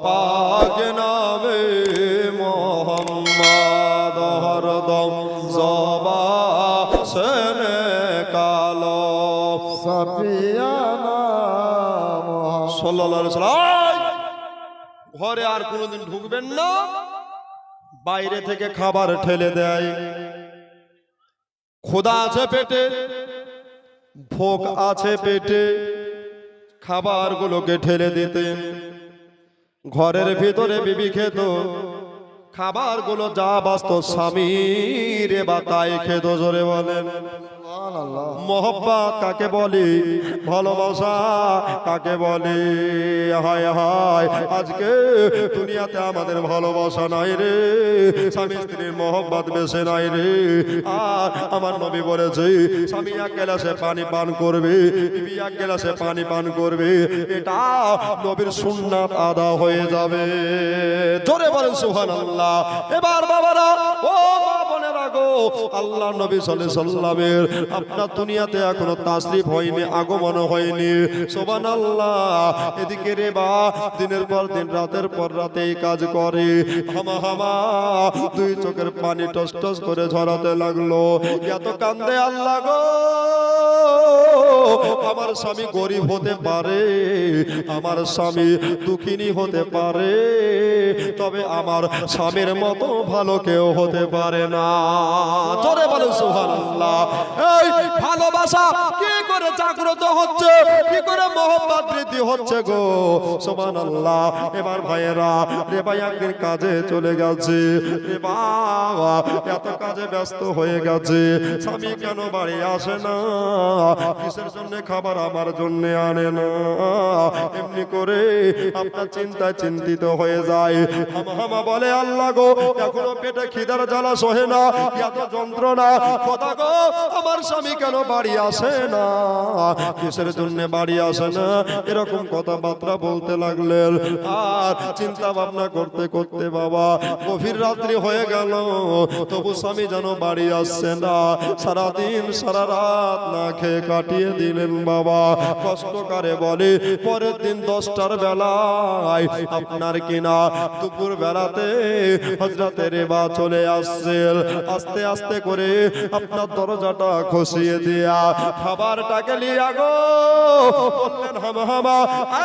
পাক নামে মোহাম্মদ হরদম জবানে কালো সাফিয়ানা সাল্লাল্লাহু আলাইহি ওয়াসাল্লাম। ঘরে আর কোনোদিন ঢুকবেন না, বাইরে থেকে খাবার ঠেলে দেয়। ক্ষুধা আছে পেটে, ভোগ আছে পেটে, খাবারগুলোকে ঠেলে দিতেন। ঘরের ভিতরে বিবি খেত, খাবারগুলো যা বাস্ত স্বামীর বা তাই খেত। জোরে বলেন মোহব্বত কাকে বলে, ভালোবাসা কাকে বলে? হায় হায়, আজকে দুনিয়াতে আমাদের ভালোবাসা নাই রে, স্বামী স্ত্রীর মোহব্বত বেশি নাই রে। আর আমার নবী বলেছে, স্বামী এক গ্লাসে পানি পান করবে, বিবি এক গ্লাসে পানি পান করবে, এটা নবীর সুন্নাত আদা হয়ে যাবে। জোরে বলেন সুবহানাল্লাহ। এবার বাবারা, ও মা বোনেরা গো, আল্লাহ নবী সাল্লাল্লাহু আলাইহি সাল্লামের আপনার দুনিয়াতে এখনো তাশরিফ হয়নি, আগমন হয়নি। সুবহানাল্লাহ। এদিকে রে বা দিনের পর দিন, রাতের পর রাত এই কাজ করে। হামা হামা দুই চোখের পানি টস টস করে ঝরাতে লাগলো। এত কান্দে আল্লাহ গো, আমার স্বামী গরিব হতে পারে, আমার স্বামী দুঃখিনী হতে পারে, তবে আমার স্বামীর মতো ভালো কেউ হতে পারে না। জোরে বলেন সুবহানাল্লাহ। এই ভালোবাসা কি করে জাগ্রত হচ্ছে, কি করে মোহব্বত বৃদ্ধি হচ্ছে গো, সুবহানাল্লাহ। এবার ভাইয়েরা, রে ভাই একদিন কাজে চলে গেছে, রে বাবা এত কাজে ব্যস্ত হয়ে গেছে, স্বামী কেন বাড়ি আসে না, কিসের জন্য খাবার আমার জন্য আনে না, এমনি করে আপনার চিন্তায় চিন্তিত হয়ে যায়। হামা হামা বলে, আল্লাহ গো, এখনো পেটে খিদার জ্বালা সহে না, এত যন্ত্রণা, খোদা গো আমার স্বামী কেন বাড়ি আসে না, কিসের জন্য বাড়ি আসে না, এরকম কথাবার্তা বলতে লাগলেন। আর চিন্তা ভাবনা করতে করতে বাবা গভীর রাত্রি হয়ে গেল, তবু স্বামী যেন বাড়ি আসছে না। সারাদিন সারা রাত না খেয়ে কাটিয়ে দিলেন বাবা। কষ্টকারে বলে, পরের দিন 10টার বেলায় আপনার কিনা দুপুর বেলাতে হযরতে রেবা চলে আসছেন। আস্তে আস্তে করে আপনার দরজাটা খসিয়ে দিয়া খাবারটাকে লিয়া গো বললেন, হামা হামা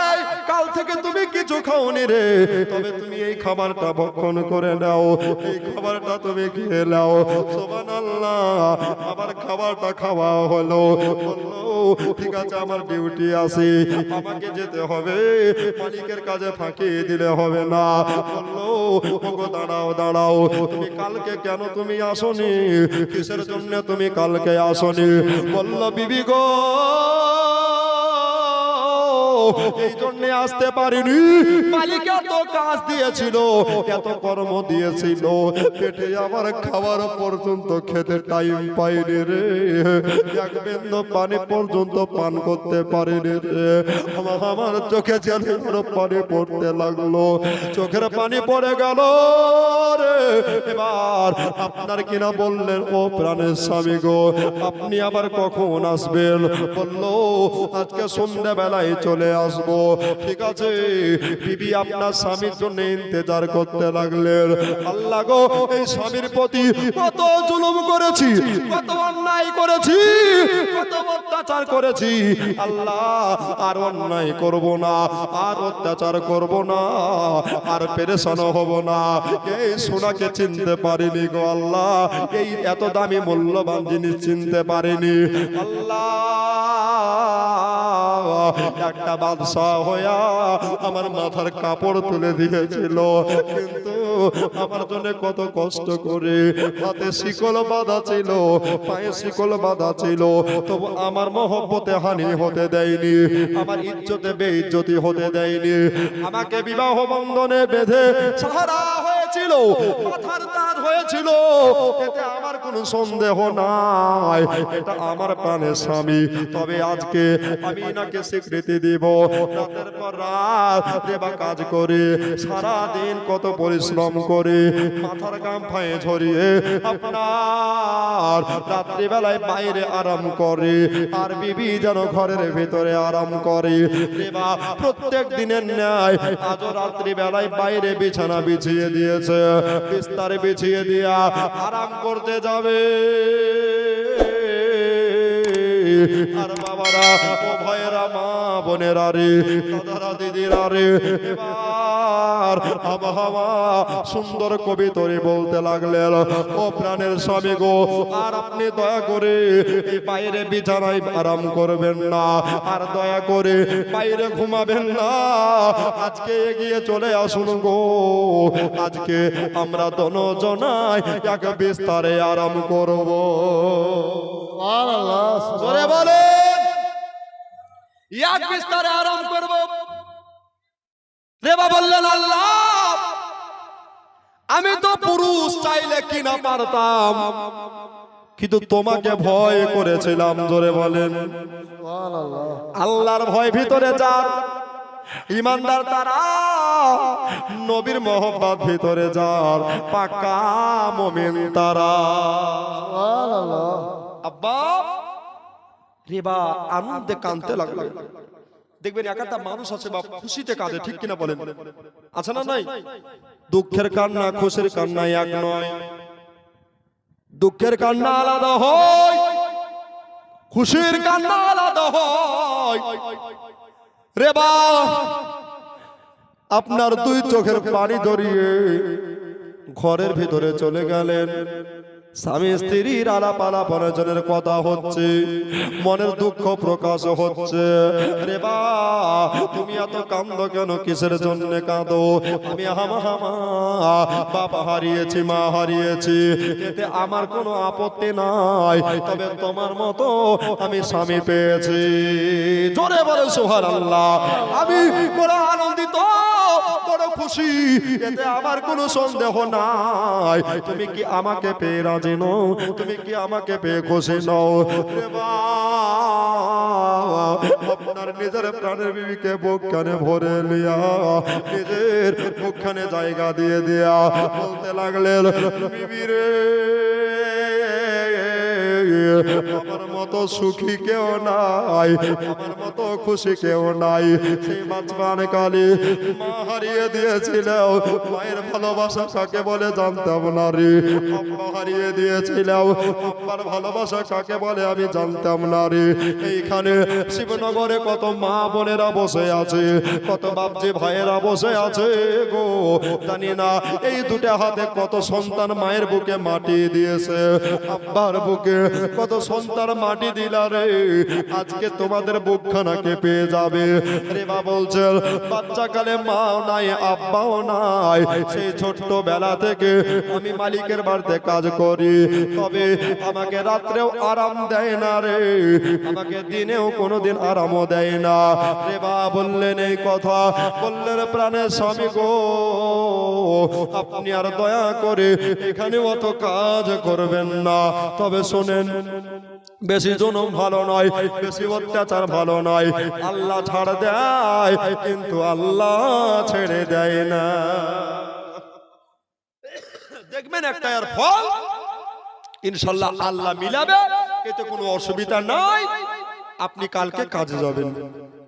এই কাল থেকে তুমি কিছু খাওনি রে, তবে তুমি এই খাবারটা ভক্ষণ করে নাও, এই খাবারটা তুমি খেয়ে নাও। সুবহানাল্লাহ। আবার খাবারটা খাওয়া হলো। বললো, ঠিক আছে আমার ডিউটি আছে, আমাকে যেতে হবে, মালিকের কাজে ফাঁকি দিলে হবে না। বললো, ওগো দাঁড়াও দাঁড়াও, তুমি কালকে কেন তুমি আসনি, কিসের জন্য তুমি কালকে আসনি? বললো, বিবি গো এই জন্য আসতে পারিনি, মালিক এত কাজ দিয়েছিল, এত কর্ম দিয়েছিল, পেটে আমার খাবার পর্যন্ত খেতে টাইম পাইনি রে, এক বিন্দু পানি পর্যন্ত পান করতে পারিনি রে। আমার চোখে যেন পানি পড়তে লাগলো, চোখের পানি পড়ে গেল রে। এবার আপনার কিনা বললেন, ও প্রাণের স্বামী গো, আপনি আবার কখন আসবেন? বললো, আজকে সন্ধ্যা বেলায় চলে আসবো। ঠিক আছে। বিবি আপনার স্বামীর জন্য ইন্তজার করতে লাগলেন। আল্লাহ গো, এই স্বামীর প্রতি কত জুলুম করেছি, কত অন্যায় করেছি, কত অত্যাচার করেছি, আল্লাহ আর অন্যায় করব না, আর অত্যাচার করব না, আর পেরেশান হব না। এই সোনাকে চিনতে পারিনি গো আল্লাহ, এই এত দামি মূল্যবান জিনিস চিনতে পারিনি আল্লাহ। একটা বাদশা হইয়া আমার মাথার কাপড় তুলে দিয়েছিল, কিন্তু আমার জন্য কত কষ্ট করে হাতে শিকল বাঁধা ছিল, পায়ে শিকল বাঁধা ছিল, তবু আমার মহব্বতে হানি হতে দেয়নি, আমার ইজ্জতে বেইজ্জতি হতে দেয়নি। আমাকে বিবাহ বন্ধনে বেঁধে সাহারা হয়েছিল, মাথার তাজ হয়েছিল, এতে আমার আমার কোনো সন্দেহ নাই এটা আমার প্রাণের স্বামী। তবে আজকে আমি এনাকে স্বীকৃতি দিব। রাতের পর রাত দেবা কাজ করে, সারা দিন কত পরিশ্রম করে, মাথার গাম ফায়ে ঝরিয়ে আপনার রাত্রিবেলায় বাইরে আরাম করে, আর বিবি যেন ঘরের ভিতরে আরাম করে। দেবা প্রত্যেক দিনের ন্যায় আজও রাত্রিবেলায় বাইরে বিছানা বিছিয়ে দিয়েছে, বিস্তার বিছিয়ে দিয়া আরাম করতে যাবে। আর বাবারা, ও ভাইয়েরা, মা বোনেরা রে, দাদারা দিদিরা রে, এবার আবহাওয়া সুন্দর কবিতরে বলতে লাগলেন, ও প্রাণের স্বামী গো, আর আপনি দয়া করে এই বাইরে বিছানায় আরাম করবেন না, আর দয়া করে বাইরে ঘুমাবেন না। আজকে এগিয়ে চলে আসুন গো, আজকে আমরা দনজনায় এক বিস্তারে আরাম করব। জোরে বলেন, এক বিস্তারে আরাম করব। রেবা বললেন, আল্লাহ আমি তো পুরুষ চাইলে কিনা পারতাম, কিন্তু তোমাকে ভয় করেছিলাম। জোরে বলেন, আল্লাহর ভয় ভিতরে যার ইমানদার তারা, নবীর মোহব্বত ভিতরে যার পাকা মুমিন তারা। আব্বা রেবা আনন্দে কাঁদতে লাগলো। দেখবেন একটা মানুষ আছে বাপ খুশিতে কাঁদে, ঠিক কিনা বলেন? আছে না নাই? দুঃখের কান্না খুশির কান্না এক নয়। দুঃখের কান্না আলাদা হয়, খুশির কান্না আলাদা হয়। রেবা আপনার দুই চোখের পানি ধরিয়ে ঘরের ভিতরে চলে গেলেন। স্বামী স্ত্রীর আলাপ আলাপনের কথা হচ্ছে, মনের দুঃখ প্রকাশ হচ্ছে। রেবা তুমি এত কাঁদো কেন, কিসের জন্য কাঁদো? আমি বাবা হারিয়েছি, মা হারিয়েছি, এতে আমার কোনো আপত্তি নাই, তবে তোমার মতো আমি স্বামী পেয়েছি। জোরে বলে সুবহানাল্লাহ। আমি বড় আনন্দিত, বড় খুশি, এতে আমার কোনো সন্দেহ নাই। তুমি কি আমাকে পেয়ে রাজি নও? তুমি কি আমাকে পেয়ে খুশি নও? আপনার নিজের প্রাণের বিবিকে বুকখানে ভরে লিয়া, নিজের বুকখানে জায়গা দিয়ে দিয়া বলতে লাগলেন, বিবি রে, আমার মতো সুখী কেউ নাই, আমার মতো খুশি কেউ নাই। সেই বাঁচবান কালে মা হারিয়ে দিয়েছিল, মায়ের ভালোবাসা কাকে বলে জানতাম না রে। আব্বা হারিয়ে দিয়েছিল, আব্বার ভালোবাসা কাকে বলে আমি জানতাম না রে। এইখানে শিবনগরে কত মা বোনেরা বসে আছে, কত বাপজি ভাইয়েরা বসে আছে গো, জানি না এই দুটো হাতে কত সন্তান মায়ের বুকে মাটি দিয়েছে, আব্বার বুকে কত সন্তান মাটি দিলা রে। আজকে তোমাদের বুকখানাকে পেয়ে যাবে। রেবা বলছেন, বাচ্চা কালে মাও নাই, আব্বাও নাই, সেই ছোট্ট বেলা থেকে আমি মালিকের বাড়িতে কাজ করি, তবে আমাকে রাত্রেও আরাম দেয় না রে, আমাকে দিনেও কোনোদিন আরামও দেয় না। রেবা বললেন এই কথা, বললেন প্রাণের স্বামী গো, আপনি আর দয়া করে এখানে অত কাজ করবেন না। তবে শোনেন, বেশি জনম ভালো নয়, বেশি অত্যাচার ভালো নয়। আল্লাহ ছাড় দেয়, কিন্তু আল্লাহ ছেড়ে দেয় না। দেখবেন একটা এর ফল ইনশাআল্লাহ আল্লাহ মিলাবে, এতে কোনো অসুবিধা নাই। আপনি কালকে কাজে যাবেন।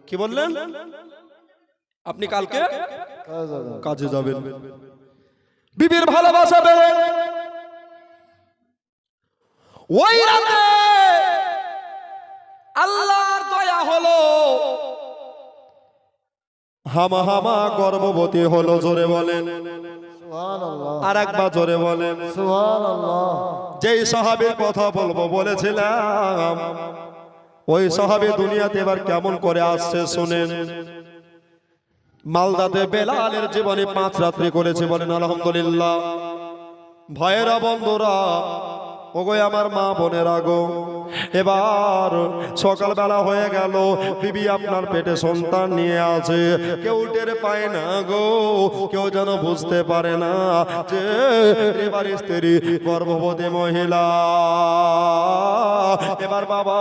কি বললেন? আপনি কালকে কাজে যাবেন। বিবির ভালোবাসা বেড়ে ওই রাতে আল্লাহর দয়া হলো, হামা হামা গর্ভবতী হলো। জোরে বলেন সুবহানাল্লাহ। আর একবার জোরে বলেন সুবহানাল্লাহ। যেই সাহাবীর কথা বলবো বলেছিলাম, ওই সাহাবী দুনিয়াতে এবার কেমন করে আসছে শুনেন। মালদাতে বেলালের জীবনে 5 রাত্রি করেছে, বলেন আলহামদুলিল্লাহ। ভাইয়েরা, বন্ধুরা, ওগো আমার মা বোনেরা গো, এবার সকালবেলা হয়ে গেল, বিবি আপনার পেটে সন্তান নিয়ে আছে, কেউ টের পায় না গো, কেউ যেন বুঝতে পারে না যে এবার স্ত্রী গর্ভবতী মহিলা। এবার বাবা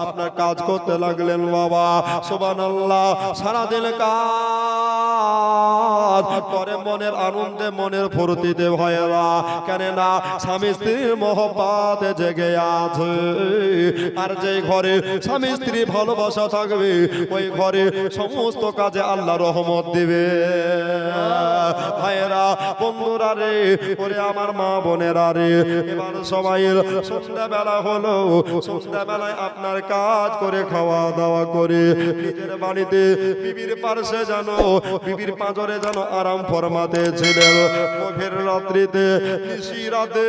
আপনার কাজ করতে লাগলেন বাবা, সুবহানাল্লাহ, সারাদিন কাজ করে মনের আনন্দে মনের ফুর্তিতে ভয়েরা, কেন না স্বামী স্ত্রীর মহব্বতে জেগে আছে। আর যে ঘরে স্বামী স্ত্রী ভালোবাসা থাকবে ওই ঘরে সমস্ত কাজে আল্লাহ রহমত দিবে। ভাইয়েরা, বন্ধুরা রে, ওরে আমার মা বোনেরা রে, এবার সবাই সন্ধ্যাবেলা হলো, সন্ধ্যাবেলায় আপনার কাজ করে খাওয়া দাওয়া করে নিজের বাড়িতে বিবির পার্শ্বে জানো, বিবির পাঁজরে জানো আরাম ফরমাতে ছিলেন। গভীর রাত্রিতে নিশি রাতে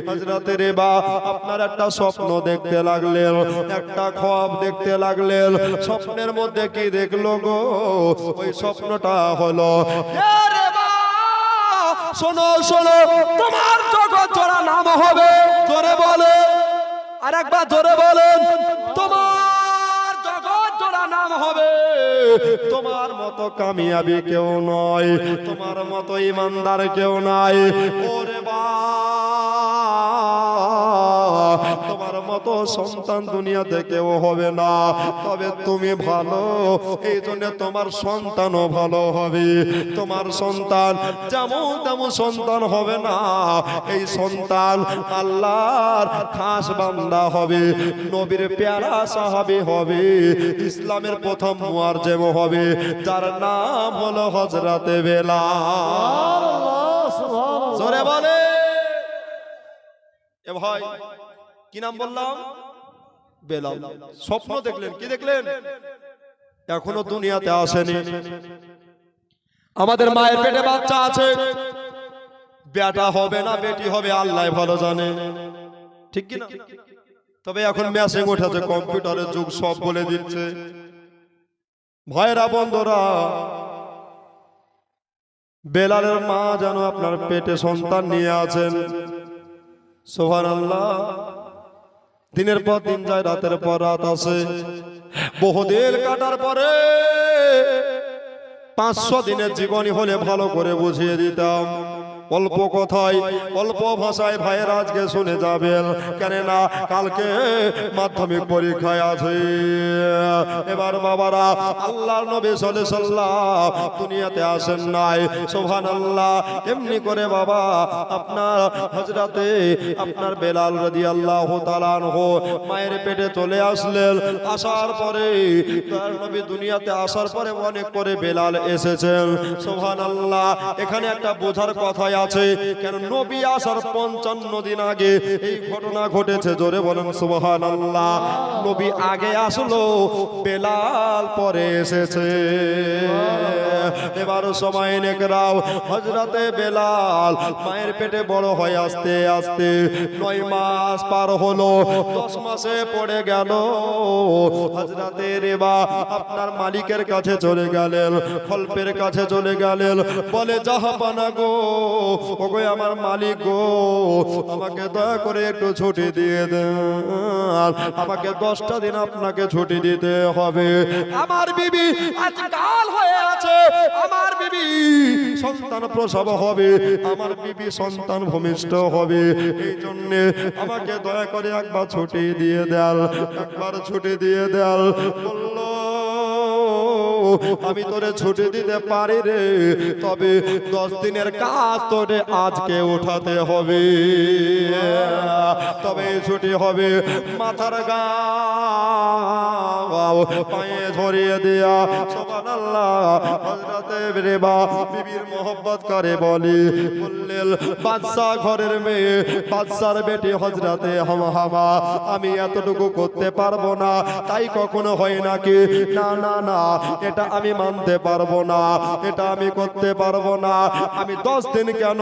হযরতে রেবা আপনার একটা স্বপ্ন দেখতে লাগলেন, একটা খ্বাব দেখতে লাগলেন। স্বপ্নের মধ্যে কি দেখলো গো? ওই স্বপ্নটা হলো, শোনো শোনো, তোমার জগৎ জোড়া নাম হবে, জোরে বলে, আর একবার জোরে বলেন, তোমার জগৎ জোড়া নাম হবে। তোমার মতো কামিয়াবি কেউ নয়, তোমার মতো ইমানদার কেউ নাই। ওরে বা, তোমার মতো সন্তান দুনিয়াতে কেউ হবে না, তবে তুমি ভালো, এই জন্য তোমার সন্তানও ভালো হবে। তোমার সন্তান যেমন তেমন সন্তান হবে না, এই সন্তান আল্লাহর খাস বান্দা হবে, নবীর প্যারা সাহাবী হবে, ইসলামের প্রথম মুয়াজ্জিম হবে, যার নাম হলো হযরতে বেলাল। জোরে বলে এ ভাই, কি নাম বললাম? বেলাল। স্বপ্ন দেখলেন, কি দেখলেন? এখনো দুনিয়াতে আসেনি। আমাদের মায়ের পেটে বাচ্চা আছে, বেটা হবে না বেটি হবে আল্লাহ ভালো জানে, ঠিক কি না? তবে এখন মেসেজ উঠেছে, কম্পিউটারের যুগ, সব বলে দিচ্ছে। ভাইরা বন্ধুরা, বেলালের মা যেন আপনার পেটে সন্তান নিয়ে আছেন, সুবহানাল্লাহ। দিনের পর দিন যায়, রাতের পর রাত আসে, বহুদিন কাটার পরে 500 দিনের জীবনী হলে ভালো করে বুঝিয়ে দিতাম। অল্প কথায় অল্প ভাষায় ভাইয়ের আজকে শুনে যাবেন, কেন না কালকে মাধ্যমিক পরীক্ষায় আছে। এবার বাবারা, আল্লাহর নবী সাল্লাল্লাহু আলাইহি সাল্লাম দুনিয়াতে আসেন নাই, সুবহানাল্লাহ। এমনি করে বাবা আপনার হযরতে আপনার বেলাল রাদিয়াল্লাহু তাআলা আনহু মায়ের পেটে চলে আসলেন। আসার পরে তার নবী দুনিয়াতে আসার পরে অনেক করে বেলাল এসেছেন, সুবহানাল্লাহ। এখানে একটা বোঝার কথা আছে, কেন নবী আসার 55 দিন আগে এই ঘটনা ঘটেছে, জোরে বলেন সুবহানাল্লাহ। নবী আগে আসলো, বেলাল পরে এসেছে। এবার সময় নেকরাও, হযরতে বেলাল মায়ের পেটে বড় হয় আস্তে আস্তে, 9 মাস পার হলো, 10 মাসে পড়ে গেল। হযরতে রেবা আপনার মালিকের কাছে চলে গেলেন, খলপের কাছে চলে গেলেন, বলে জাহাপানা গো, ওগো আমার মালিক গো, আমাকে দয়া করে একটু ছুটি দিয়ে দেন, আমাকে 10টা দিন আপনাকে ছুটি দিতে হবে। আমার বিবি আজকাল হয়ে আছে, আমার বিবি সন্তান প্রসব হবে, আমার বিবি সন্তান ভূমিষ্ঠ হবে, এই জন্য আমাকে দয়া করে একবার ছুটি দিয়ে দেন, একবার ছুটি দিয়ে দেন। বলল, আমি তোরে ছুটি দিতে পারি রে, তবে 10 দিনের কাজ তোরে আজকে উঠাতে হবে, তবে ছুটি হবে। মাথার গাও পায়ে ধরিয়ে দেয়া, সুবহানাল্লাহ। হযরতে রেবা বিবির মোহব্বত করে বললেন, বাদশা ঘরের মেয়ে, বাদশার বেটি হযরতে হামহামা, আমি এতটুকু করতে পারবো না, তাই কখনো হয় নাকি? না না না, এটা আমি মানতে পারবো না, এটা আমি করতে পারবো না। আমি 10 দিন কেন,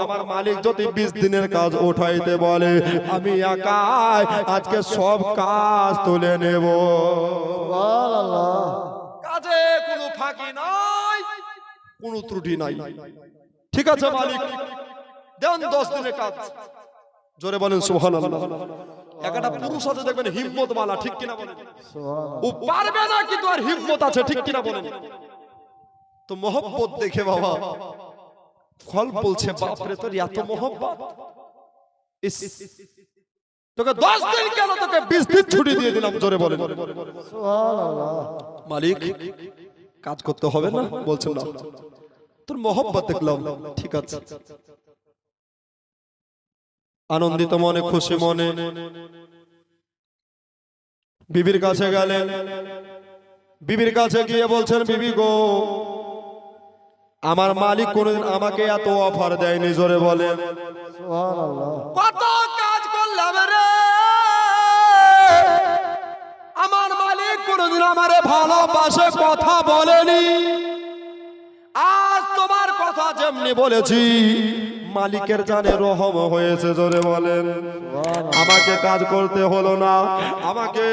আমার মালিক যদি 20 দিনের কাজ উঠাইতে বলে, আমি একাই আজকে সব কাজ তুলে নেব। সুবহানাল্লাহ। কাজে কোনো ফাঁকি নাই, কোনো ত্রুটি নাই। ঠিক আছে মালিক, দেন 10 দিনের কাজ। জোরে বলেন সুবহানাল্লাহ। একটা পুরুষ আছে দেখবেন হিম্মত वाला, ঠিক কিনা বলেন? ও পারবে না কিন্তু আর হিম্মত আছে, ঠিক কিনা বলেন? তো মোহব্বত দেখে বাবা ফল বলছে, বাপ রে তোর এত মোহব্বত, ইস তোকে 10 দিন কেন, তোকে 20 দিন ছুটি দিয়ে দিলাম। জোরে বলেন সুবহানাল্লাহ। মালিক কাজ করতে হবে না, বলছেন না, তোর মোহব্বত দেখলাম, ঠিক আছে। আনন্দিত মনে, খুশি মনে বিবির কাছে গেলেন। বিবির কাছে গিয়ে বলছেন, বিবি গো, আমার মালিক কোনদিন আমাকে এত অফার দেয়নি। জোরে বলেন সুবহানাল্লাহ। কত কাজ করলাম রে, আমার মালিক কোনদিন আমারে ভালোবাসে কথা বলেনি। আজ তোমার কথা যেমনি বলেছি, মালিকের জানে রহম হয়েছে। জোরে বলেন, আমাকে কাজ করতে হলো না, আমাকে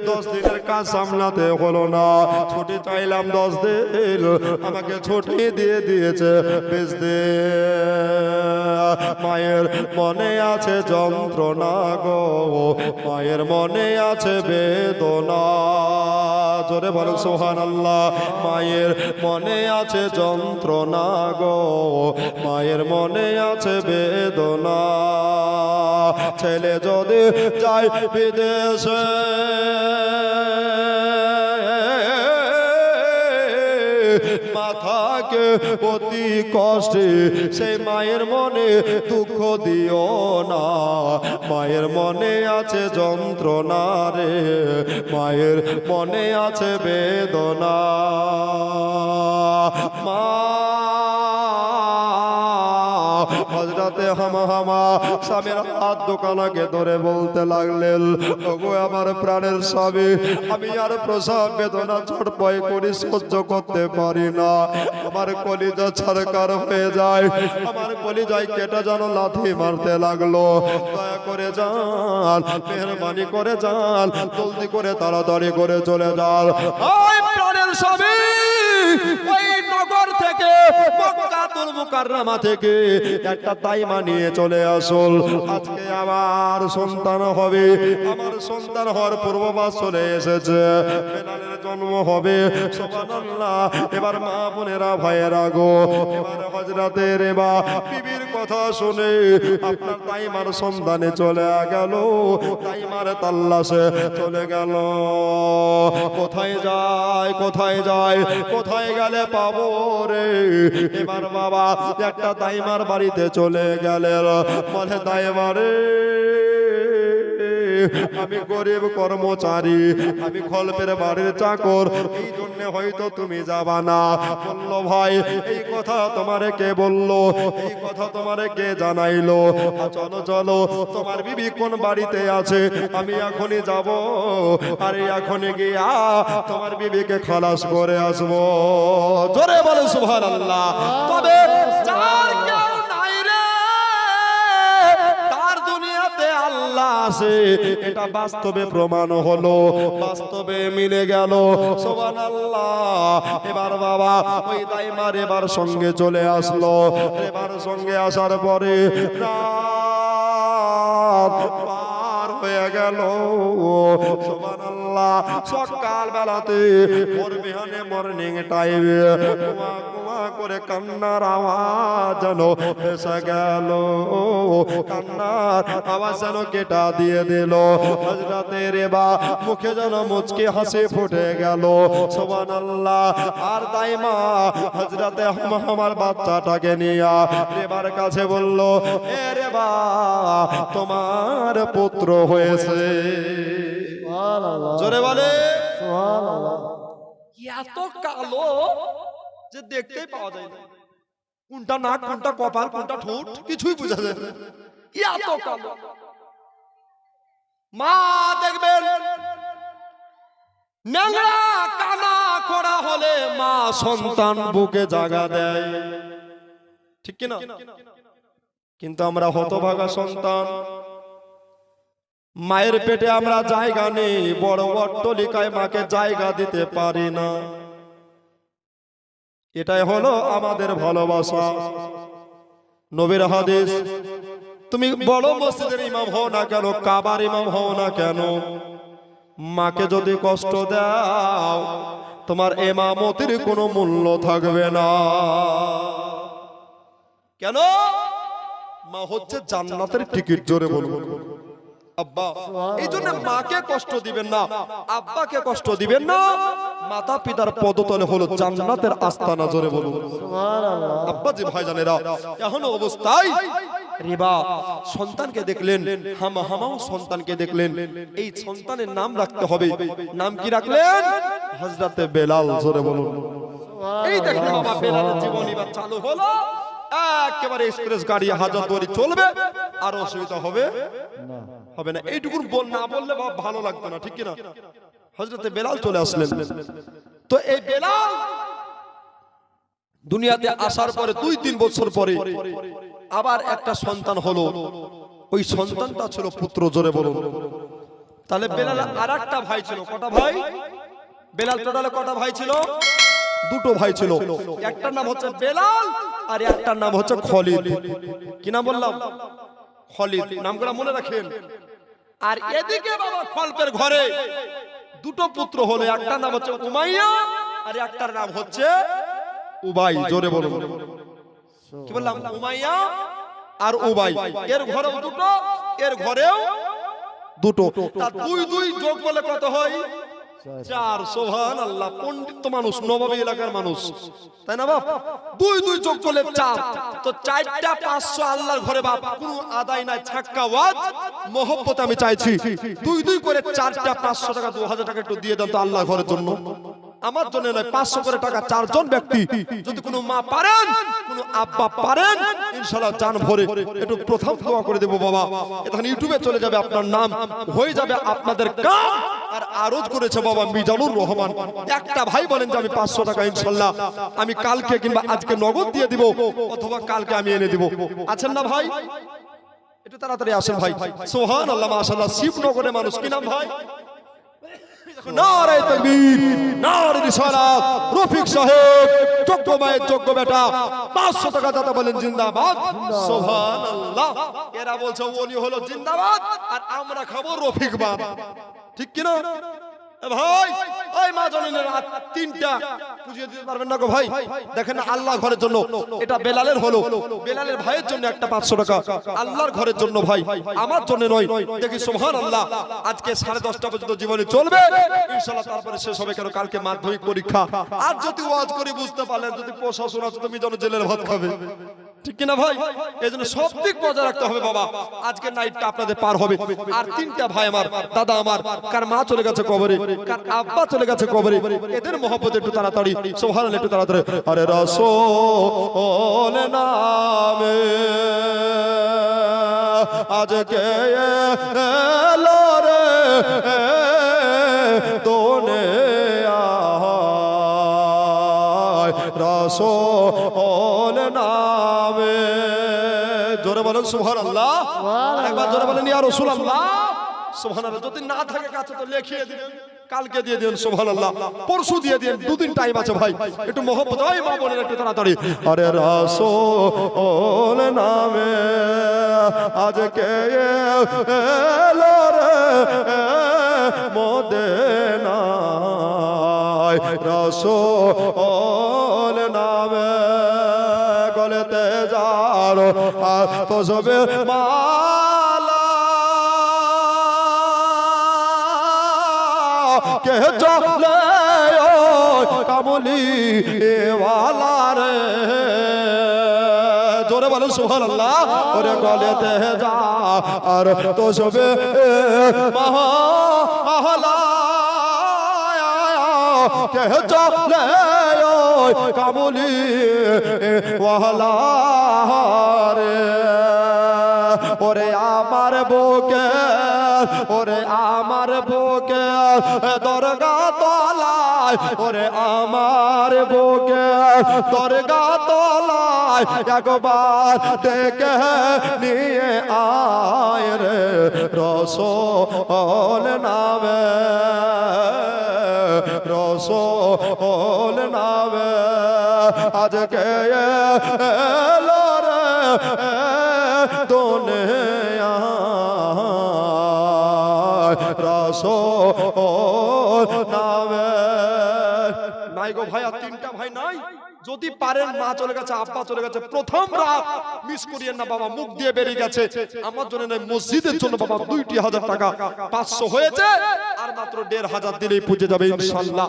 10 দিনের কাজ সামলাতে হলো না। ছুটি চাইলাম 10 দিন, আমাকে ছুটি দিয়ে দিয়েছে 20 দিন। মায়ের মনে আছে যন্ত্রণা গো, মায়ের মনে আছে বেদনা। জোরে বলেন সুবহানাল্লাহ। মায়ের মনে আছে যন্ত্রণা গো, মায়ের মনে আছে বেদনা। ছেলে যদি যায় বিদেশে, মাথাকে অতি কষ্টে, সেই মায়ের মনে দুঃখ দিও না। মায়ের মনে আছে যন্ত্রণা রে, মায়ের মনে আছে বেদনা। মা হযরতে হামা স্বামীর হাত দোকানাকে ধরে বলতে লাগলেন, ওগো আমার প্রাণের স্বামী, আমি আর প্রসব বেদনা ছটফট করি, সহ্য করতে পারি না। আমার কলিজা ছারকার হয়ে যায়, আমার কলিজায় কেটে যেন লাথি মারতে লাগলো। দয়া করে যান, মেহরবানি করে যান, জলদি করে তাড়াতাড়ি করে চলে যান। ওই প্রাণের স্বামী ওই নগর থেকে, মক্কাতুল মুকাররমা থেকে একটা তাইমা নিয়ে চলে আসল। আজকে আমার সন্তান হবে, আমার সন্তান হওয়ার পূর্বাভাস চলে এসেছে, বেলালের জন্ম হবে। সুবহানাল্লাহ। এবার মা বোনেরা, ভাইয়েরা গো, এবার হযরতের এবা বিবির কথা শুনে আপনার তাইমার সন্ধানে চলে গেল, তাইমার তাল্লাশে চলে গেল। কোথায় যায়, কোথায় যায়, কোথায় গেলে পাবো রে? এবার বাবা একটা তাইমার বাড়িতে চলে গেলেন। বলে, তাইমা রে, আমি গরিব কর্মচারী, আমি খলপের বাড়ির চাকর, এই জন্য হয়তো তুমি যাবা না। বলল, ভাই এই কথা তোমারে কে বললো, এই কথা তোমারে কে জানাইলো? চলো চলো, তোমার বিবি কোন বাড়িতে আছে, আমি এখনই যাব, আর এখনই গিয়া তোমার বিবিকে খালাস করে আসবো। জোরে বলে সুবহানাল্লাহ। তবে যার কেউ নাই রে, তার দুনিয়াতে আল্লাহ আছে, এটা বাস্তবে প্রমাণ হলো, বাস্তবে মিলে গেল। সুবহানাল্লাহ। এবার বাবা ওই তাইমার এবার সঙ্গে চলে আসলো। এবার সঙ্গে আসার পরে রাত পার হয়ে গেল। সুবহানাল্লাহ। সকাল বেলাতে বিহানে মর্নিং টাইমে কুয়া কুয়া করে কান্নার আওয়াজ যেন এসে গেল, কান্নার আওয়াজ যেন কেটা দিয়ে দিল। হযরতের এবা মুখে যেন মুচকি হাসি ফুটে গেল। সুবহানাল্লাহ। আর তাইমা হযরতে আমার বাচ্চাটাকে নিয়ে রেবার কাছে বলল, এ রেবা, তোমার পুত্র হয়েছে। সুবহানাল্লাহ। জোরে বলে সুবহানাল্লাহ। এত কালো যে দেখতেই পাওয়া যায় না, কোনটা নাক, কোনটা কপাল, কোনটা ঠোঁট, কিছুই বোঝা যায় না, এত কালো। মা দেখবেন ন্যাংরা কানা খোড়া হলে মা সন্তান বুকে জায়গা দেয়, ঠিক কিনা? কিন্তু আমরা হতভাগা সন্তান, মায়ের পেটে আমরা জায়গা নেই, বড় অট্টালিকায় মাকে জায়গা দিতে পারি না। এটাই হলো আমাদের ভালোবাসা। নবীর হাদিস, তুমি বড় মসজিদের ইমাম হও না কেন, কাবার ইমাম হও না কেন, মাকে যদি কষ্ট দাও তোমার ইমামতির কোনো মূল্য থাকবে না। কেন? মা হচ্ছে জান্নাতের টিকিট। জোরে বলবো আব্বা। এই জন্য মাকে কষ্ট দিবেন না, আব্বাকে কষ্ট দিবেন না। মাতা পিতার পদতলে হলো জান্নাতের আস্তানা। জোরে বলুন সুবহানাল্লাহ। আব্বা জি ভাইজানেরা, এখন অবস্থায় রিবা সন্তানকে দেখলেন, হামাও সন্তানকে দেখলেন, এই সন্তানের নাম রাখতে হবে। নাম কি রাখলেন? হযরতে বেলাল। জোরে বলুন। এই দেখেন বাবা, বেলালের জীবনী বা চালু হলো। একেবারে এক্সপ্রেস গাড়ি হাজারদুয়ারি চলবে, আর অসুবিধা হবে না। এইটুকু না বললে বাবা ভালো লাগতো না, ঠিক কিনা? হযরতে বেলাল চলে আসলেন। তো এই বেলাল দুনিয়াতে আসার পরে 2-3 বছর পরে আবার একটা সন্তান হলো। ওই সন্তানটা ছিল পুত্র। জোরে বলুন। তাহলে বেলাল আর একটা ভাই ছিল। কটা ভাই? বেলাল টোটালে কটা ভাই ছিল? 2টো ভাই ছিল। একটার নাম হচ্ছে বেলাল আর একটার নাম হচ্ছে খালিদ। কি নাম বললাম? খালিদ। নামগুলো মনে রাখেন। আর এদিকে বাবা খলপের ঘরে 2টো পুত্র হলো। একটার নাম হচ্ছে উমাইয়া আর একটার নাম হচ্ছে উবাই। জোরে বলুন। কি বললাম? উমাইয়া আর উবাই। এর ঘরেও 2টো, এর ঘরেও 2টো। তার 2 যোগ বলে কত হয়? 4। সুবহানাল্লাহ। পণ্ডিত মানুষ, নবাবী এলাকার মানুষ, তাই না বাপ? 2 যোগ করলে 4। তো 4টা 500 আল্লাহর ঘরে বাপ কোনো আদায় নাই। ছাক্কা ওয়াজ মহব্বত আমি চাইছি। 2 করে 4টা 500 টাকা, 2000 টাকা একটু দিয়ে দেন তো আল্লাহর ঘরের জন্য। আমার জন্য নয়, 500 করে টাকা 4 জন ব্যক্তি যদি কোনো মা পারেন, কোনো আব্বা পারেন, ইনশাআল্লাহ জান ভরে একটু প্রথম দোয়া করে দেব বাবা। এখন ইউটিউবে চলে যাবে, আপনার নাম হয়ে যাবে আপনাদের কাম। আর আরজ করেছে বাবা মিজানুর রহমান। একটা ভাই বলেন যে আমি 500 টাকা ইনশাআল্লাহ আমি কালকে কিংবা আজকে নগদ দিয়ে দিব, অথবা কালকে আমি এনে দিব। আছেন না ভাই? একটু তাড়াতাড়ি আসেন ভাই। সুবহানাল্লাহ, মাশাআল্লাহ। শিবনগরের মানুষ। কি নাম ভাই? নারে তাকবীর, নারে রিসালাত। রফিক সাহেব যোগ্য মায়ের যোগ্য বেটা, 500 টাকা দাতা বলেন জিন্দাবাদ। সুবহানাল্লাহ। এরা বলছে ওলি হলো জিন্দাবাদ আর আমরা খাবো রফিকবাদ, ঠিক কি না ভাই? ওই মা জননীর 3টা পুজিয়ে দিতে পারবেন না গো ভাই? দেখেন আল্লাহ ঘরের জন্য এটা বেলালের হলো, বেলালের ভাইয়ের জন্য একটা 500 টাকা আল্লাহর ঘরের জন্য ভাই, আমার জন্য নয়। দেখি সুবহানাল্লাহ। আজকে 10:30টা পর্যন্ত জীবনে চলবে ইনশাআল্লাহ, তারপরে শেষ হবে। কেন কালকে মাধ্যমিক পরীক্ষা। আর যদি ওয়াজ করে বুঝতে পারলেন, যদি প্রশাসন আছে তুমি যেন জেলের ভাত খাবে, ঠিক কিনা ভাই? এই জন্য সব দিক বজায় রাখতে হবে বাবা। আজকে নাইটটা আপনাদের পার হবে। আর 3টা ভাই আমার, দাদা আমার, কার মা চলে গেছে কবরে, কার আব্বা চলে গেছে কবরে, এদের মহব্বত একটু তাড়াতাড়ি সুবহানাল্লাহ, একটু তাড়াতাড়ি। আরে রাসূল নামে আজকে এলো রে দুনিয়া, রাসূল নামে। জোরে বলেন সুবহানাল্লাহ। একবার জোরে বলেন ইয়া রাসূলুল্লাহ। সুবহানাল্লাহ। যদি না থাকে কাছে তো লিখিয়ে দিবেন, কালকে দিয়ে দিন সুবহানাল্লাহ, পরশু দিয়ে দিন, 2 দিন টাইম আছে ভাই। একটু মহব্বত ওই মা বোনের একটু তাড়াতাড়ি। আরে রাসূল নামে আজকে এলো রে মদিনায়, রাসূল নামে গলেতে যারো আর তো সবে মালা কে চলে কামলি ওয়ালা রে। জোরে বলেন সুবহানাল্লাহ। ওরে গলেতে যা আর তো সবে মালা কে চলে কামলি ওয়ালা রে। ওরে আমার বুকে, ওরে আমার বুকে দরগা তলায়, ওরে আমার বুকে দরগা তলায় একবার ডেকে নিয়ে আয় রে রাসূল নামে, রাসূল নামে আজকে এলো রে দোনে রাসূল নামে। নাই গো ভাই, আর তিনটা ভাই নাই? যদি পারেন, মা চলে গেছে, আব্বা চলে গেছে, প্রথম রাত মিস করিয়েন না বাবা, মুখ দিয়ে বেরিয়ে গেছে। আমার জন্য নয়, মসজিদের জন্য বাবা 2,000 টাকা 500 হয়েছে, আর মাত্র 1,500 দিলেই পুজো যাবে ইনশাআল্লাহ।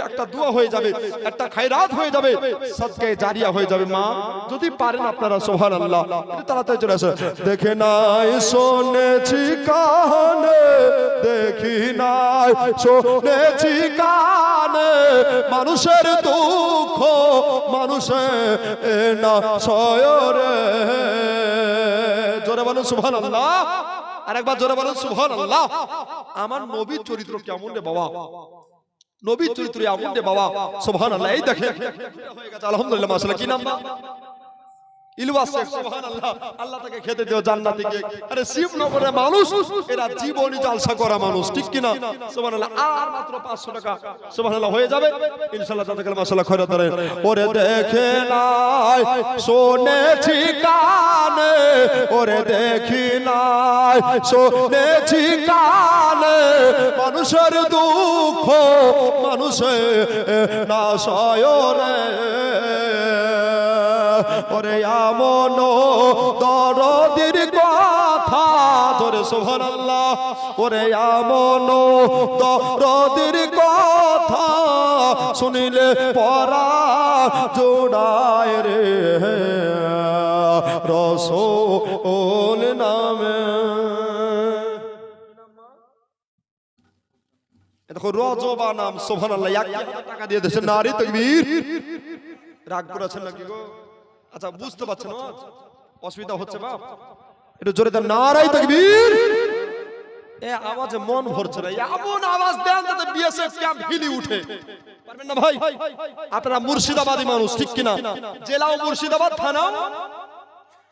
একটা দোয়া হয়ে যাবে, একটা খায়রাত হয়ে যাবে, সদকায়ে জারিয়া হয়ে যাবে। মা যদি পারেন আপনারা, সুবহানাল্লাহ, একটু তাড়াতাড়ি চলে আসুন। দেখে নাই শুনেছি কানে, দেখি নাই শুনেছি কানে, মানুষের দুঃখ মানুষে না সয়রে। জোরে বলুন সুবহানাল্লাহ, আরেকবার জোরে বলুন সুবহানাল্লাহ। আমার নবীর চরিত্র কেমন রে বাবা, নবীর চরিত্র এমন রে বাবা, সুবহানাল্লাহ। এই দেখেন হয়ে গেছে, আলহামদুলিল্লাহ, মাশাআল্লাহ। কি নাম বা? ইলওয়াস শেখ, সুবহানাল্লাহ। আল্লাহ তাকে খেতে দিও জান্নাতে গিয়ে। আরে শিবনগরের মানুষ এরা জীবনী জালসা করা মানুষ, ঠিক কি না? সুবহানাল্লাহ। আর মাত্র 500 টাকা, সুবহানাল্লাহ, হয়ে যাবে ইনশাআল্লাহ। তাদেরকে মাশাআল্লাহ খয়রাত করেন। ওরে দেখে নাই শুনেছি কানে, ওরে দেখি নাই শুনেছি কানে, মানুষের দুঃখ মানুষে না সয়রে। ওরে আমন দরদির কথা, ধরে সুবহানাল্লাহ, ওরে আমন দরদির কথা, শুনিলে পরা জোড়ায় রে রাসূল নামে। দেখো রজবা নাম, সুবহানাল্লাহ। 1,000 টাকা দিয়ে দেশের নারী তাকবীর। রাগ করেছেন নাকি গো? আচ্ছা, বুঝতে পারছেন না, অসুবিধা হচ্ছে বাপ, একটু জোরে দেন নারায়ে তাকবীর। এ আওয়াজে মন ভরছে না, এমন আওয়াজ দেন যাতে বিএসএফ ক্যাম্প হিলি উঠে। পারবেন না ভাই? আপনারা মুর্শিদাবাদী মানুষ, ঠিক কি না? জেলাও মুর্শিদাবাদ, থানাও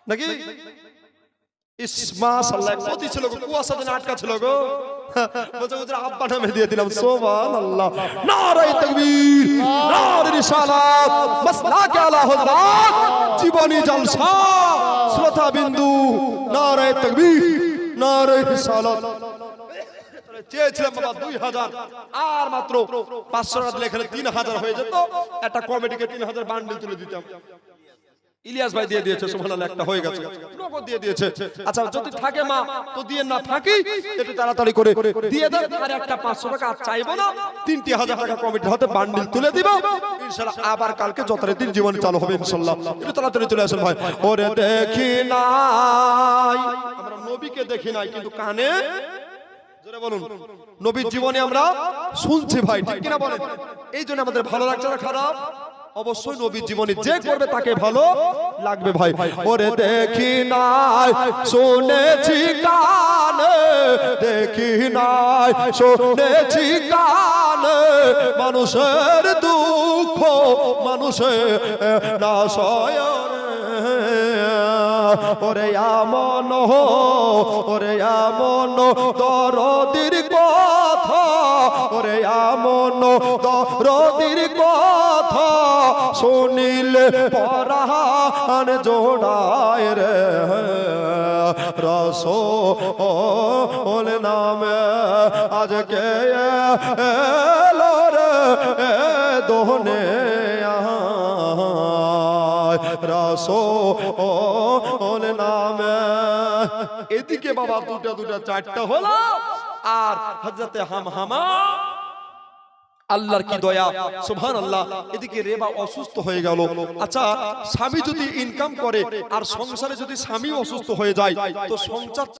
নাকি? ইস মাশাআল্লাহ, কত ছিল গো, কুয়াশা দিন আটকা ছিল গো। বলছে হুজুর আব্বা নামে দিয়ে দিলাম, সুবহানাল্লাহ। নারায়ে তাকবীর, নারে রিসালাত, মাসলাকে আলা হযরত, জীবনী জলসা, শ্রোতা বিন্দু, নারায়ে তাকবীর, নারায়ে রিসালাত। চেয়েছিলাম বাবা 2,000, আর মাত্র 500 টাকা দিলে এখানে 3,000 হয়ে যেত। একটা কমিটিকে 3,000 বান্ডিল তুলে দিতাম। ইলিয়াস ভাই দিয়ে দিয়েছে, সুবহানাল্লাহ, একটা হয়ে গেছে, নগদ দিয়ে দিয়েছে। আচ্ছা, যদি থাকে মা তো দিয়ে, না থাকি একটু তাড়াতাড়ি করে দিয়ে দেন। আর একটা 500 টাকা আর চাইবো না, 3,000 টাকা কমিটির হাতে বান্ডিল তুলে দিব ইনশাআল্লাহ। আবার কালকে যথারীতি জীবন চালু হবে ইনশাআল্লাহ। একটু তাড়াতাড়ি চলে আসুন ভাই। ওরে দেখি নাই, আমরা নবীকে দেখি নাই, কিন্তু কানে, জোরে বলুন, নবীর জীবনে আমরা শুনছি ভাই, ঠিক কিনা বলেন? এই জন্য আমাদের ভালো লাগছে না খারাপ? অবশ্যই নবীর জীবনী যে করবে তাকে ভালো লাগবে ভাই। ওরে দেখি নাই শুনেছি কানে, দেখি নাই শুনেছি কানে, মানুষের দুঃখ মানুষে না সয়রে। ওরে আমন, ওরে আমন দরদির কথা, ওরে আমন দরদির কথা, শুনিলে পরাণ জোড়ায় রে রাসূল নামে। আজকে এলো রে দোনে রাসূল নামে। এদিকে বাবা দুটা চারটা হলো, আর হযরতে হামহামা, আল্লাহর কি দয়া, সুবহানাল্লাহ। এদিকে রেবা অসুস্থ হয়ে গেল। আচ্ছা, স্বামী যদি ইনকাম করে আর সংসারে যদি স্বামী অসুস্থ হয়ে যায়, তো সংসার